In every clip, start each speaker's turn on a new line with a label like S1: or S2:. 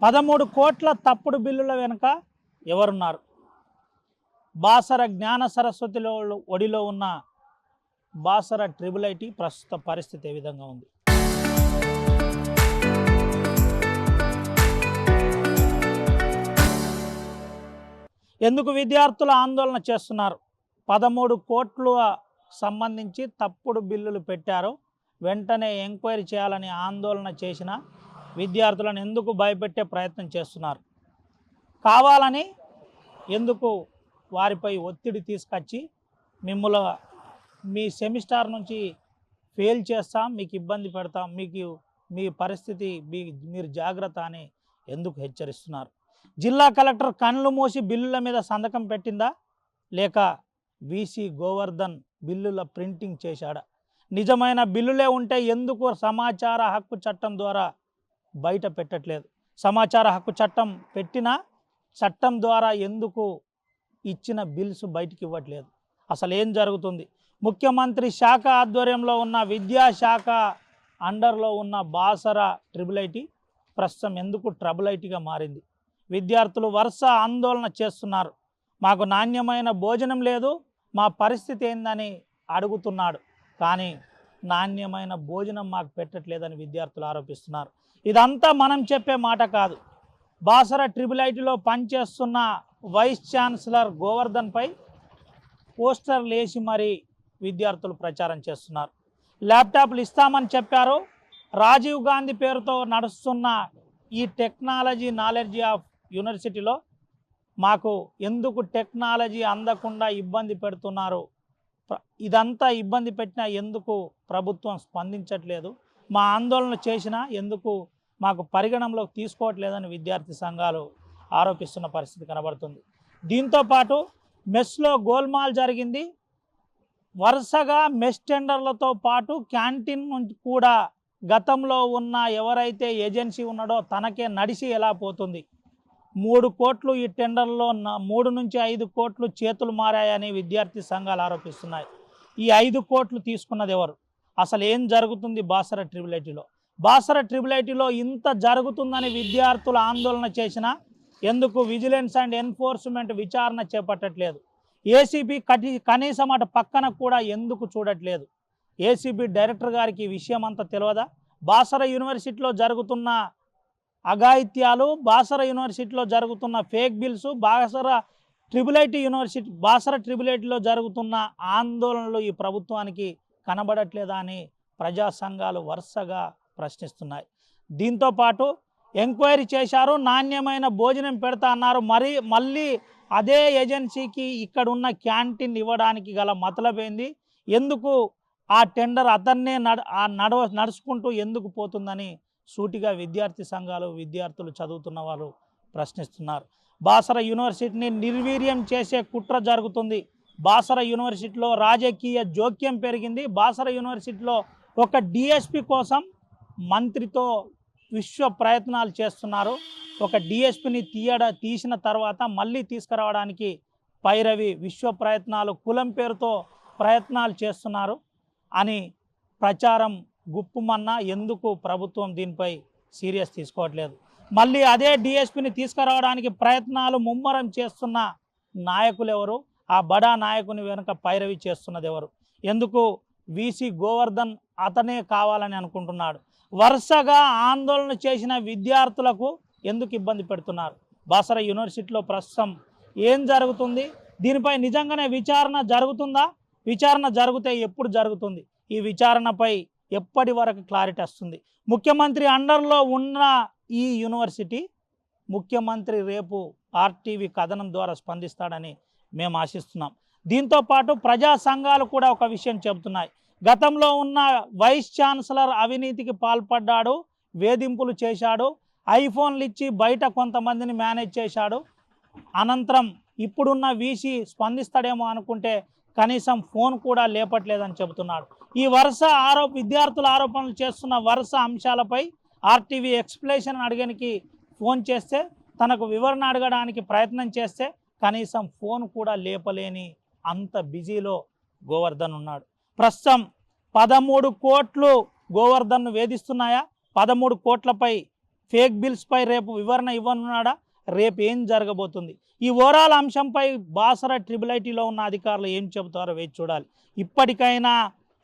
S1: 13 కోట్ల తప్పుడు బిల్లుల వెనుక ఎవరున్నారు? బాసర జ్ఞాన సరస్వతిలో ఒడిలో ఉన్న బాసర ట్రిపుల్ ఐటీ ప్రస్తుత పరిస్థితి ఏ విధంగా ఉంది? ఎందుకు విద్యార్థులు ఆందోళన చేస్తున్నారు? 13 కోట్లు సంబంధించి తప్పుడు బిల్లులు పెట్టారు, వెంటనే ఎంక్వైరీ చేయాలని ఆందోళన చేసిన విద్యార్థులను ఎందుకు భయపెట్టే ప్రయత్నం చేస్తున్నారు? కావాలని ఎందుకు వారిపై ఒత్తిడి తీసుకొచ్చి మిమ్మల్ని మీ సెమిస్టర్ నుంచి ఫెయిల్ చేస్తాం, మీకు ఇబ్బంది పెడతాం, మీ పరిస్థితి మీరు జాగ్రత్త అని ఎందుకు హెచ్చరిస్తున్నారు? జిల్లా కలెక్టర్ కళ్ళు మూసి బిల్లుల మీద సంతకం పెట్టిందా, లేక వీసీ గోవర్ధన్ బిల్లుల ప్రింటింగ్ చేశాడా? నిజమైన బిల్లులే ఉంటే ఎందుకు సమాచార హక్కు చట్టం ద్వారా బయట పెట్టట్లేదు? సమాచార హక్కు చట్టం పెట్టిన చట్టం ద్వారా ఎందుకు ఇచ్చిన బిల్స్ బయటికి ఇవ్వట్లేదు? అసలు ఏం జరుగుతుంది? ముఖ్యమంత్రి శాఖ ఆధ్వర్యంలో ఉన్న విద్యాశాఖ అండర్లో ఉన్న బాసర ట్రిపుల్ ఐటీ ప్రస్తుతం ఎందుకు ట్రబుల్ ఐటీగా మారింది? విద్యార్థులు వరుస ఆందోళన చేస్తున్నారు. మాకు నాణ్యమైన భోజనం లేదు, మా పరిస్థితి ఏందని అడుగుతున్నాడు. కానీ నాణ్యమైన భోజనం మాకు పెట్టట్లేదని విద్యార్థులు ఆరోపిస్తున్నారు. ఇదంతా మనం చెప్పే మాట కాదు. బాసర ట్రిపుల్ ఐటీలో పనిచేస్తున్న వైస్ ఛాన్సలర్ గోవర్ధన్పై పోస్టర్లు వేసి మరీ విద్యార్థులు ప్రచారం చేస్తున్నారు. ల్యాప్టాప్లు ఇస్తామని చెప్పారు. రాజీవ్ గాంధీ పేరుతో నడుస్తున్న ఈ టెక్నాలజీ నాలెడ్జ్ ఆఫ్ యూనివర్సిటీలో మాకు ఎందుకు టెక్నాలజీ అందకుండా ఇబ్బంది పెడుతున్నారు? ఇదంతా ఇబ్బంది పెట్టినా ఎందుకు ప్రభుత్వం స్పందించట్లేదు? మా ఆందోళన చేసినా ఎందుకు మాకు పరిగణనలోకి తీసుకోవట్లేదని విద్యార్థి సంఘాలు ఆరోపిస్తున్న పరిస్థితి కనబడుతుంది. దీంతోపాటు మెస్లో గోల్మాల్ జరిగింది. వరుసగా మెస్ టెండర్లతో పాటు క్యాంటీన్ నుంచి కూడా గతంలో ఉన్న ఎవరైతే ఏజెన్సీ ఉన్నాడో తనకే నడిచి ఎలా పోతుంది? 3 కోట్లు ఈ టెండర్లో 3 నుంచి 5 కోట్లు చేతులు మారాయని విద్యార్థి సంఘాలు ఆరోపిస్తున్నాయి. ఈ 5 కోట్లు తీసుకున్నది ఎవరు? అసలు ఏం జరుగుతుంది బాసర ట్రిపుల్ ఐటీలో? బాసర ట్రిపుల్ ఐటీలో ఇంత జరుగుతుందని విద్యార్థులు ఆందోళన చేసినా ఎందుకు విజిలెన్స్ అండ్ ఎన్ఫోర్స్మెంట్ విచారణ చేపట్టట్లేదు? ఏసీబీ కనీసం అటు పక్కన కూడా ఎందుకు చూడట్లేదు? ఏసీబీ డైరెక్టర్ గారికి ఈ విషయం అంతా తెలియదా? బాసర యూనివర్సిటీలో జరుగుతున్న అఘాయిత్యాలు, బాసర యూనివర్సిటీలో జరుగుతున్న ఫేక్ బిల్స్, బాసర ట్రిపుల్ ఐటీలో జరుగుతున్న ఆందోళనలు ఈ ప్రభుత్వానికి కనబడట్లేదా అని ప్రజా సంఘాలు వరుసగా ప్రశ్నిస్తున్నాయి. దీంతోపాటు ఎంక్వైరీ చేశారు, నాణ్యమైన భోజనం పెడతా అన్నారు. మళ్ళీ అదే ఏజెన్సీకి ఇక్కడ ఉన్న క్యాంటీన్ ఇవ్వడానికి గల మతలబేంది? ఎందుకు ఆ టెండర్ అతన్నే నడుచుకుంటూ ఎందుకు పోతుందని సూటిగా విద్యార్థి సంఘాలు, విద్యార్థులు చదువుతున్న వారు ప్రశ్నిస్తున్నారు. బాసర యూనివర్సిటీని నిర్వీర్యం చేసే కుట్ర జరుగుతుంది. బాసర యూనివర్సిటీలో రాజకీయ జోక్యం పెరిగింది. బాసర యూనివర్సిటీలో ఒక డిఎస్పి కోసం మంత్రితో విశ్వ ప్రయత్నాలు చేస్తున్నారు. ఒక డిఎస్పిని తీసిన తర్వాత మళ్ళీ తీసుకురావడానికి పైరవి విశ్వ ప్రయత్నాలు, కులం పేరుతో ప్రయత్నాలు చేస్తున్నారు అని ప్రచారం గుప్పుమన్నా ఎందుకు ప్రభుత్వం దీనిపై సీరియస్ తీసుకోవట్లేదు? మళ్ళీ అదే డిఎస్పిని తీసుకురావడానికి ప్రయత్నాలు ముమ్మరం చేస్తున్న నాయకులు ఎవరు? ఆ బడా నాయకుని వెనుక పైరవి చేస్తున్నది ఎవరు? ఎందుకు వీసీ గోవర్ధన్ అతనే కావాలని అనుకుంటున్నాడు? వరుసగా ఆందోళన చేసిన విద్యార్థులకు ఎందుకు ఇబ్బంది పెడుతున్నారు? బాసర యూనివర్సిటీలో ప్రస్తుతం ఏం జరుగుతుంది? దీనిపై నిజంగానే విచారణ జరుగుతుందా? విచారణ జరిగితే ఎప్పుడు జరుగుతుంది? ఈ విచారణపై ఎప్పటి వరకు క్లారిటీ వస్తుంది? ముఖ్యమంత్రి అండర్లో ఉన్న ఈ యూనివర్సిటీ ముఖ్యమంత్రి రేపు ఆర్టీవీ కథనం ద్వారా స్పందిస్తాడని మేము ఆశిస్తున్నాం. దీంతోపాటు ప్రజా సంఘాలు కూడా ఒక విషయం చెబుతున్నాయి. గతంలో ఉన్న వైస్ ఛాన్సలర్ అవినీతికి పాల్పడ్డాడు, వేధింపులు చేశాడు, ఐఫోన్లు ఇచ్చి బయట కొంతమందిని మేనేజ్ చేశాడు. అనంతరం ఇప్పుడున్న వీసీ స్పందిస్తాడేమో అనుకుంటే కనీసం ఫోన్ కూడా లేపట్లేదని చెబుతున్నాడు. ఈ వరుస విద్యార్థుల ఆరోపణలు చేస్తున్న వరుస అంశాలపై ఆర్టీవీ ఎక్స్ప్లెనేషన్ అడగడానికి ఫోన్ చేస్తే, తనకు వివరణ అడగడానికి ప్రయత్నం చేస్తే కనీసం ఫోన్ కూడా లేపలేని అంత బిజీలో గోవర్ధన్ ఉన్నాడు. ప్రస్తుతం 13 కోట్లు గోవర్ధన్ను వేధిస్తున్నాయా? 13 కోట్లపై ఫేక్ బిల్స్పై రేపు వివరణ ఇవ్వనున్నాడా? రేపు ఏం జరగబోతుంది? ఈ ఓవరాల్ అంశంపై బాసర ట్రిపుల్ ఐటీలో ఉన్న అధికారులు ఏం చెబుతారో వేచి చూడాలి. ఇప్పటికైనా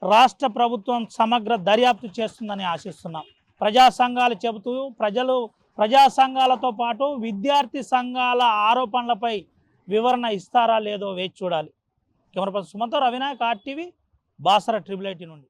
S1: రాష్ట్ర ప్రభుత్వం సమగ్ర దర్యాప్తు చేస్తుందని ఆశిస్తున్నాం. ప్రజా సంఘాలు చెబుతూ ప్రజా సంఘాలతో పాటు విద్యార్థి సంఘాల ఆరోపణలపై వివరణ ఇస్తారా లేదో వేచి చూడాలి. కెమెరా పర్సన్ సుమంతో Ravi Naik RTV Basara triple IT నుండి.